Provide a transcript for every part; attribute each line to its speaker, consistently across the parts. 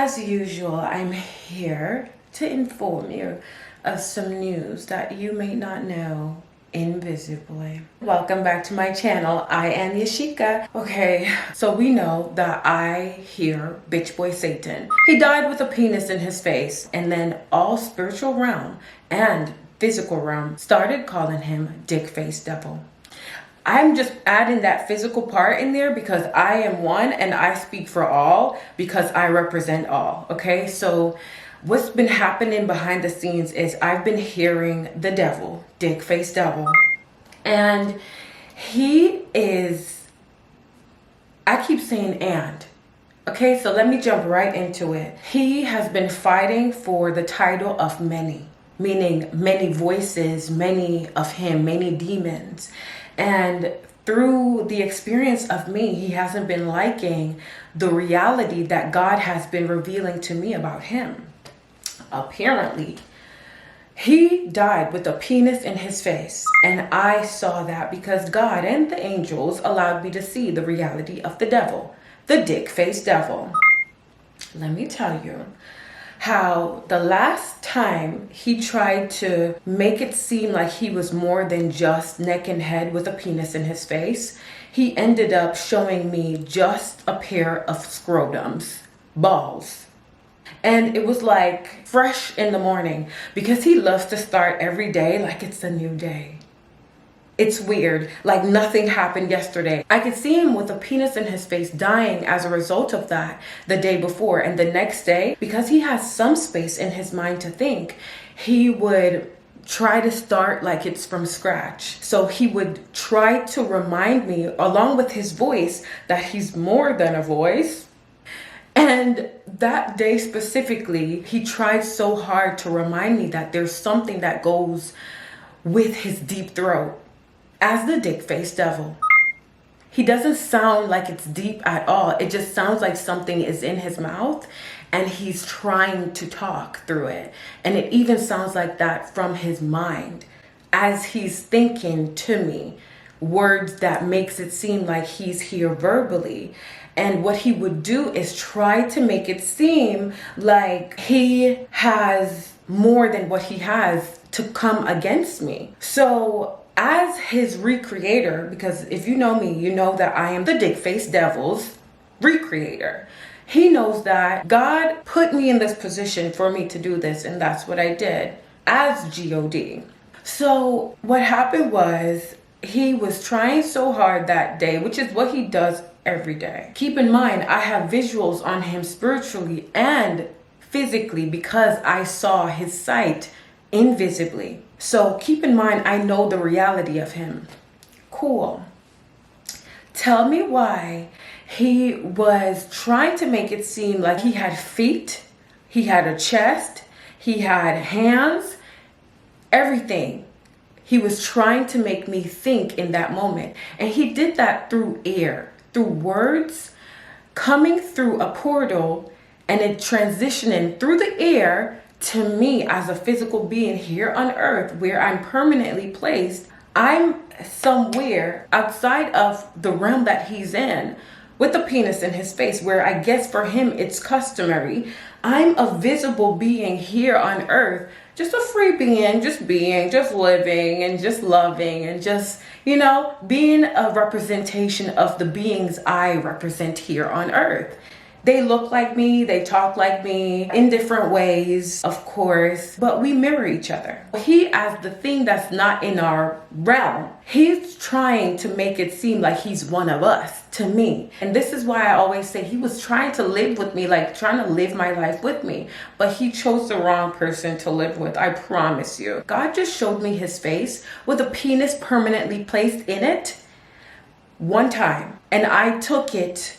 Speaker 1: As usual, I'm here to inform you of some news that you may not know invisibly. Welcome back to my channel. I am YASHIKA. Okay, so we know that I hear bitch boy Satan. He died with a penis in his face, and then all spiritual realm and physical realm started calling him dick-faced-devil. I'm just adding that physical part in there because I am one and I speak for all because I represent all. Okay, so what's been happening behind the scenes is I've been hearing the devil, dick-faced-devil, and he is, I keep saying and. Okay, so let me jump right into it. He has been fighting for the title of many, meaning many voices, many of him, many demons. And through the experience of me, he hasn't been liking the reality that God has been revealing to me about him. Apparently, he died with a penis in his face. And I saw that because God and the angels allowed me to see the reality of the devil, the dick-faced devil. Let me tell you how the last time he tried to make it seem like he was more than just neck and head with a penis in his face, he ended up showing me just a pair of scrotums, balls. And it was like fresh in the morning because he loves to start every day like it's a new day. It's weird, like nothing happened yesterday. I could see him with a penis in his face dying as a result of that the day before. And the next day, because he has some space in his mind to think, he would try to start like it's from scratch. So he would try to remind me, along with his voice, that he's more than a voice. And that day specifically, he tried so hard to remind me that there's something that goes with his deep throat. As the dick-faced devil, he doesn't sound like it's deep at all. It just sounds like something is in his mouth and he's trying to talk through it. And it even sounds like that from his mind as he's thinking to me words that makes it seem like he's here verbally. And what he would do is try to make it seem like he has more than what he has to come against me. So as his recreator, because if you know me, you know that I am the dick-faced devil's recreator. He knows that God put me in this position for me to do this, and that's what I did as God. So what happened was he was trying so hard that day, which is what he does every day. Keep in mind, I have visuals on him spiritually and physically because I saw his sight invisibly. So keep in mind, I know the reality of him. Cool. Tell me why he was trying to make it seem like he had feet, he had a chest, he had hands, everything. He was trying to make me think in that moment. And he did that through air, through words, coming through a portal and it transitioning through the air to me as a physical being here on earth where I'm permanently placed. I'm somewhere outside of the realm that he's in with a penis in his face, where I guess for him it's customary. I'm a visible being here on earth, just a free being, just living and just loving and just, you know, being a representation of the beings I represent here on earth. They look like me, they talk like me in different ways, of course, but we mirror each other. He, as the thing that's not in our realm, he's trying to make it seem like he's one of us to me. And this is why I always say he was trying to live with me, like trying to live my life with me, but he chose the wrong person to live with, I promise you. God just showed me his face with a penis permanently placed in it one time, and I took it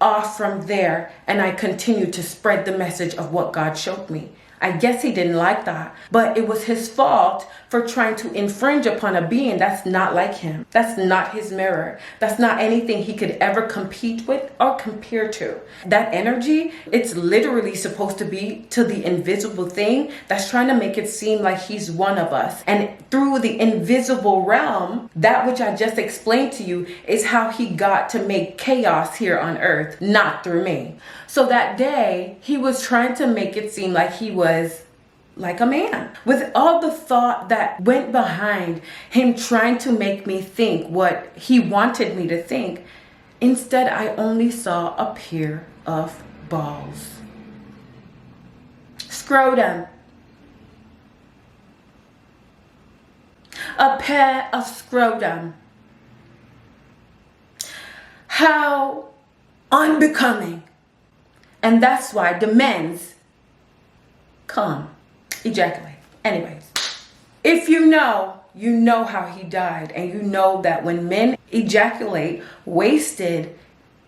Speaker 1: off from there and I continued to spread the message of what God showed me. I guess he didn't like that, but it was his fault for trying to infringe upon a being that's not like him. That's not his mirror. That's not anything he could ever compete with or compare to. That energy, it's literally supposed to be to the invisible thing that's trying to make it seem like he's one of us. And through the invisible realm, that which I just explained to you is how he got to make chaos here on earth, not through me. So that day, he was trying to make it seem like he was like a man. With all the thought that went behind him trying to make me think what he wanted me to think, instead I only saw a pair of balls. Scrotum. A pair of scrotum. How unbecoming. And that's why the men's come, ejaculate. Anyways, if you know how he died, and you know that when men ejaculate, wasted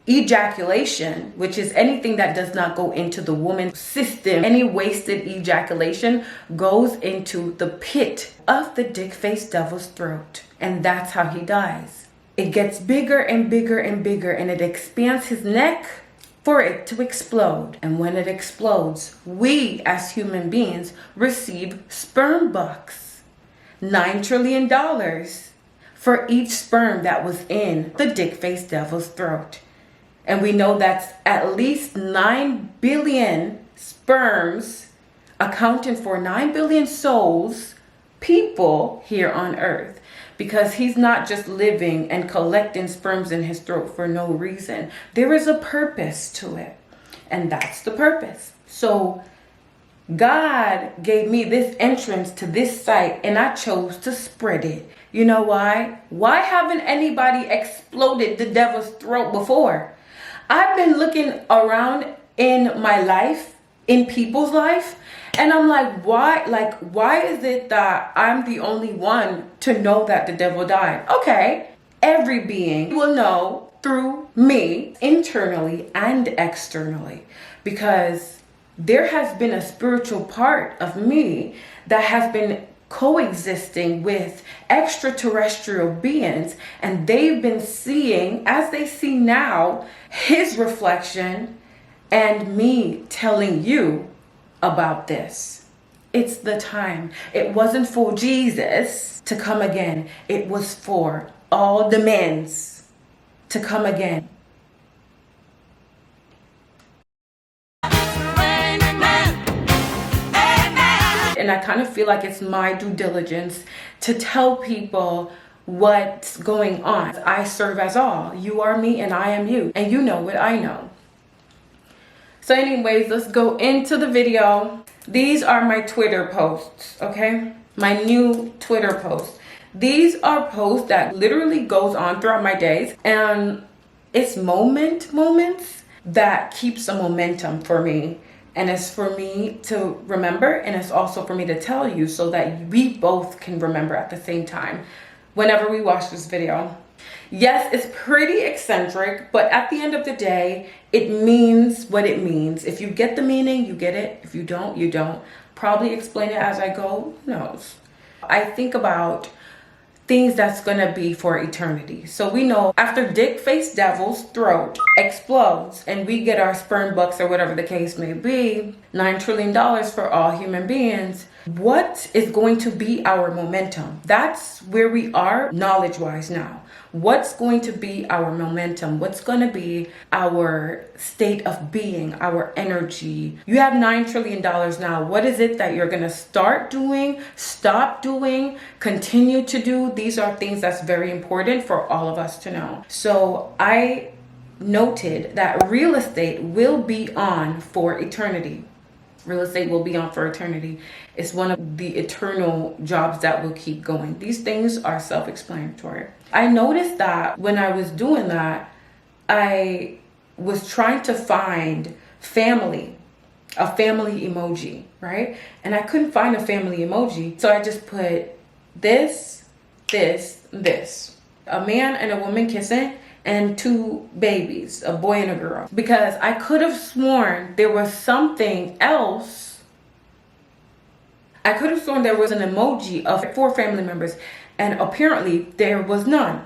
Speaker 1: ejaculation, which is anything that does not go into the woman's system, any wasted ejaculation goes into the pit of the dick-faced devil's throat. And that's how he dies. It gets bigger and bigger and bigger, and it expands his neck for it to explode. And when it explodes, we as human beings receive sperm bucks. $9 trillion for each sperm that was in the dick-faced devil's throat. And we know that's at least 9 billion sperms, accounting for 9 billion souls, people here on earth. Because he's not just living and collecting sperms in his throat for no reason. There is a purpose to it. And that's the purpose. So God gave me this entrance to this site, and I chose to spread it. You know why? Why haven't anybody exploded the devil's throat before? I've been looking around in my life, in people's life, and I'm like, why is it that I'm the only one to know that the devil died? Okay, every being will know through me, internally and externally, because there has been a spiritual part of me that has been coexisting with extraterrestrial beings, and they've been seeing, as they see now, his reflection and me telling you about this. It's the time. It wasn't for Jesus to come again. It was for all the men's to come again. And I kind of feel like it's my due diligence to tell people what's going on. I serve as all. You are me and I am you. And you know what I know. So anyways, let's go into the video. These are my Twitter posts, okay? My new Twitter posts. These are posts that literally goes on throughout my days. And it's moments that keeps the momentum for me. And it's for me to remember, and it's also for me to tell you so that we both can remember at the same time whenever we watch this video. Yes, it's pretty eccentric, but at the end of the day, it means what it means. If you get the meaning, you get it. If you don't, you don't. Probably explain it as I go, who knows? I think about things that's gonna be for eternity. So we know after dick-faced devil's throat explodes and we get our sperm bucks or whatever the case may be, $9 trillion for all human beings, what is going to be our momentum? That's where we are knowledge-wise now. What's going to be our momentum? What's going to be our state of being, our energy? You have $9 trillion now. What is it that you're going to start doing, stop doing, continue to do? These are things that's very important for all of us to know. So I noted that real estate will be on for eternity. Real estate will be on for eternity. It's one of the eternal jobs that will keep going. These things are self-explanatory. I noticed that when I was doing that, I was trying to find family, a family emoji, right? And I couldn't find a family emoji. So I just put this, this, this. A man and a woman kissing, and two babies, a boy and a girl. Because I could have sworn there was something else. I could have sworn there was an emoji of 4 family members, and apparently there was none.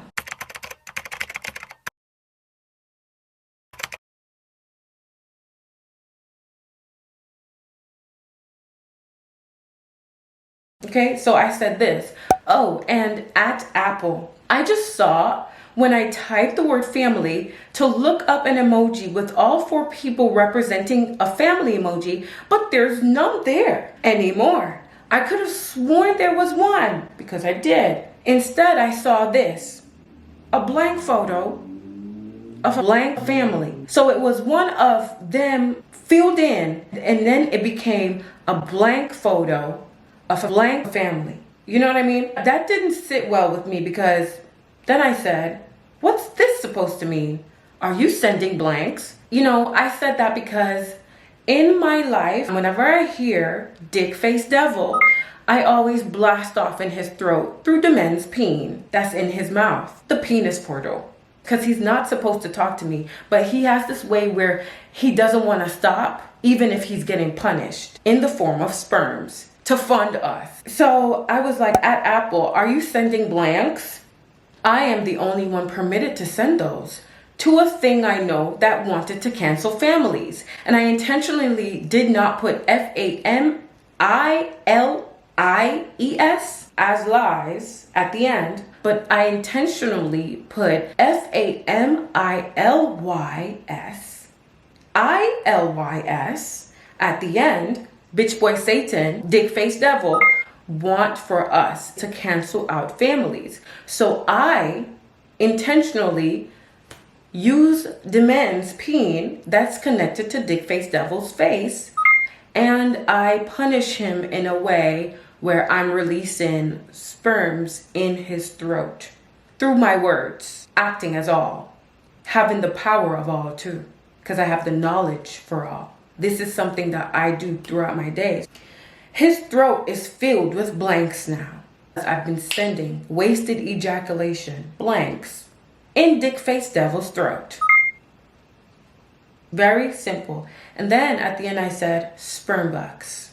Speaker 1: Okay, so I said this. Oh, and at Apple, I just saw when I typed the word family to look up an emoji with all 4 people representing a family emoji, but there's none there anymore. I could have sworn there was one, because I did. Instead, I saw this, a blank photo of a blank family. So it was one of them filled in, and then it became a blank photo of a blank family. You know what I mean? That didn't sit well with me, because then I said, what's this supposed to mean? Are you sending blanks? You know, I said that because in my life, whenever I hear dick-faced-devil, I always blast off in his throat through the men's peen that's in his mouth, the penis portal. Because he's not supposed to talk to me, but he has this way where he doesn't want to stop, even if he's getting punished in the form of sperms to fund us. So I was like, at Apple, are you sending blanks? I am the only one permitted to send those to a thing I know that wanted to cancel families. And I intentionally did not put FAMILIES as lies at the end, but I intentionally put FAMILYS at the end. Bitch boy Satan, dick face devil, want for us to cancel out families. So I intentionally use the men's peen that's connected to dick face devil's face, and I punish him in a way where I'm releasing sperms in his throat through my words, acting as all, having the power of all too, because I have the knowledge for all. This is something that I do throughout my days. His throat is filled with blanks now. I've been sending wasted ejaculation blanks in dick face devil's throat. Very simple. And then at the end I said sperm bucks.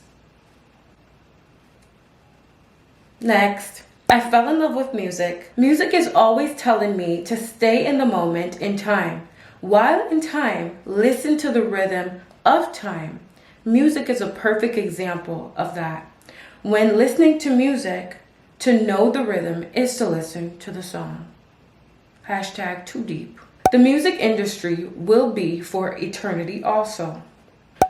Speaker 1: Next, I fell in love with music. Music is always telling me to stay in the moment in time. While in time, listen to the rhythm of time. Music is a perfect example of that. When listening to music, to know the rhythm is to listen to the song. Hashtag too deep. The music industry will be for eternity also.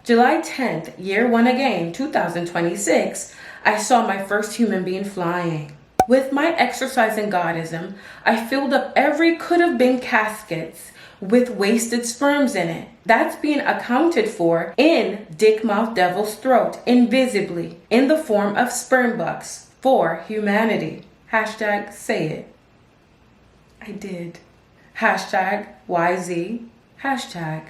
Speaker 1: July 10th, year 1 again, 2026, I saw my first human being flying. With my exercising godism, I filled up every could have been caskets with wasted sperms in it. That's being accounted for in dick mouth devil's throat, invisibly, in the form of sperm bucks for humanity. Hashtag say it. I did. Hashtag YZ. Hashtag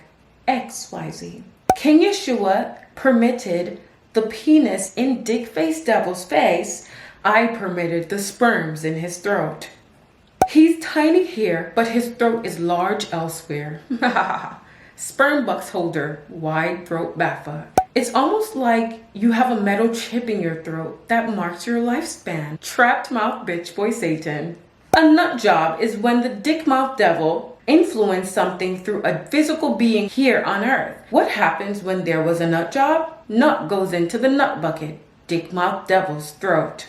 Speaker 1: XYZ. King Yeshua permitted the penis in dick face devil's face. I permitted the sperms in his throat. He's tiny here, but his throat is large elsewhere. Sperm bucks holder, wide throat baffa. It's almost like you have a metal chip in your throat that marks your lifespan. Trapped mouth bitch boy Satan. A nut job is when the dick mouth devil influenced something through a physical being here on earth. What happens when there was a nut job? Nut goes into the nut bucket, dick mouth devil's throat.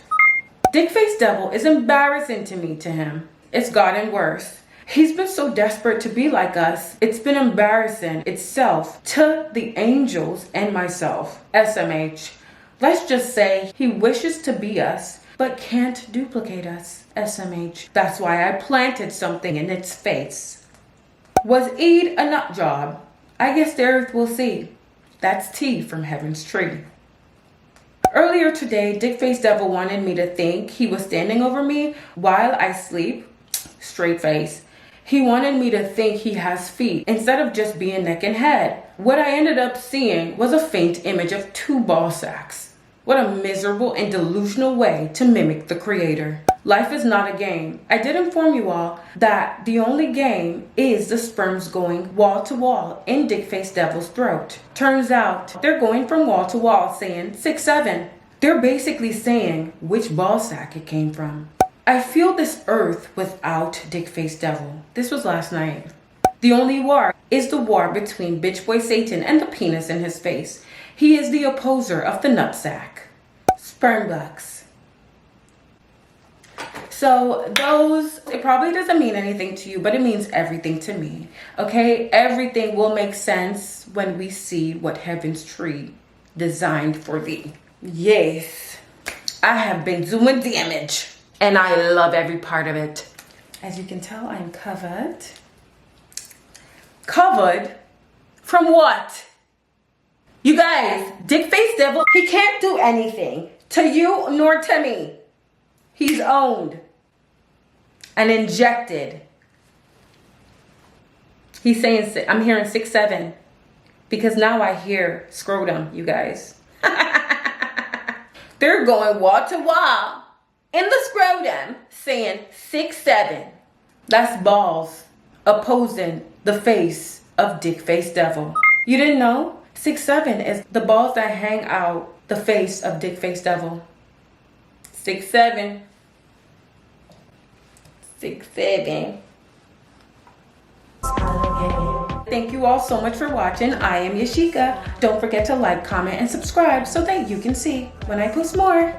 Speaker 1: Dick face devil is embarrassing to me to him. It's gotten worse. He's been so desperate to be like us. It's been embarrassing itself to the angels and myself. SMH. Let's just say he wishes to be us, but can't duplicate us. SMH. That's why I planted something in its face. Was Eid a nut job? I guess the earth will see. That's tea from heaven's tree. Earlier today, Dick Face Devil wanted me to think he was standing over me while I sleep. Straight face. He wanted me to think he has feet instead of just being neck and head. What I ended up seeing was a faint image of 2 ball sacks. What a miserable and delusional way to mimic the creator. Life is not a game. I did inform you all that the only game is the sperms going wall to wall in Dick Face Devil's throat. Turns out they're going from wall to wall saying 6-7. They're basically saying which ball sack it came from. I feel this earth without Dick Face Devil. This was last night. The only war is the war between bitch boy Satan and the penis in his face. He is the opposer of the nutsack. Sperm bucks. So those, it probably doesn't mean anything to you, but it means everything to me. Okay, everything will make sense when we see what heaven's tree designed for thee. Yes, I have been doing damage and I love every part of it. As you can tell, I'm covered. Covered from what? You guys, dick-faced devil, he can't do anything to you nor to me. He's owned and injected. He's saying, I'm hearing 6'7", because now I hear scrotum, you guys. They're going wall to wall in the scrotum saying 6'7". That's balls opposing the face of dick-faced devil. You didn't know? 6'7" is the balls that hang out the face of dick-faced devil. 6'7". 6'7". Thank you all so much for watching. I am Yashika. Don't forget to like, comment, and subscribe so that you can see when I post more.